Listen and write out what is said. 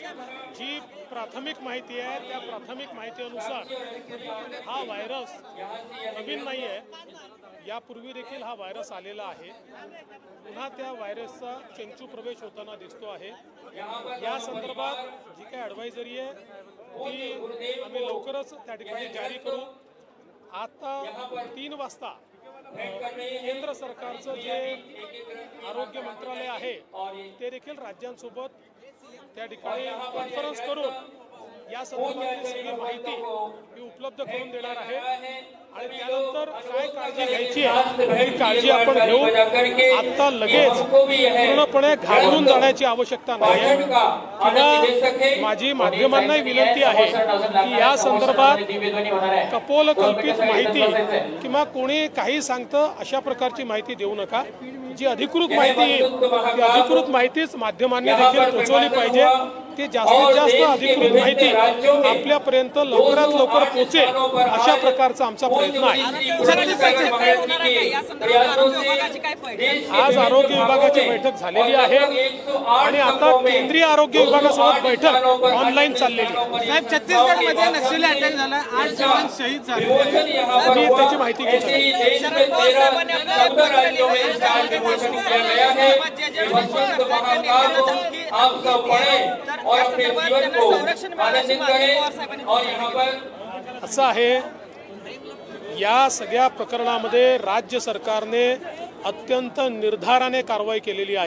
जी प्राथमिक माहिती आहे त्या प्राथमिक माहितीनुसार हा व्हायरस नवीन नाही आहे, यापूर्वी देखील हा व्हायरस आलेला आहे। पुन्हा त्या व्हायरसचा चंचू प्रवेश होताना दिसतो आहे। या संदर्भात जी काही ॲडवायझरी आहे ती आम्ही लवकरच त्या ठिकाणी जारी करू। आता 3 वाजता केंद्र सरकारचं जे आरोग्य मंत्रालय आहे ते देखील राज्यांसोबत त्या ठिकाणी कॉन्फरन्स करून या संदर्भातली सगळी माहिती मी उपलब्ध करून देणार आहे आणि त्यानंतर काय काळजी घ्यायची आहे ती काळजी आपण घेऊ। आता लगेच पूर्णपणे घाबरून जाण्याची आवश्यकता नाही आहे किंवा माझी माध्यमांनाही विनंती आहे की या संदर्भात कपोलकल्पित माहिती किंवा कोणी काही सांगतं अशा प्रकारची माहिती देऊ नका। जी अधिकृत माहिती येईल ती अधिकृत माहितीच माध्यमांनी देखील पोहोचवली पाहिजे। ती जास्तीत जास्त अधिकृत माहिती आपल्यापर्यंत लवकरात लवकर पोहोचेल अशा प्रकारचा आमचा प्रयत्न आहे। आज आरोग्य विभागाची बैठक झालेली आहे आणि आता केंद्रीय आरोग्य विभागासोबत बैठक ऑनलाईन चाललेली आहे। साहेब, छत्तीसगडमध्ये नक्षली अटॅक झाला, 8 जवान शहीद झाले, मी त्याची माहिती घेतो। असं आहे, या सगळ्या प्रकरणामध्ये राज्य सरकारने अत्यंत निर्धाराने कारवाई केलेली आहे।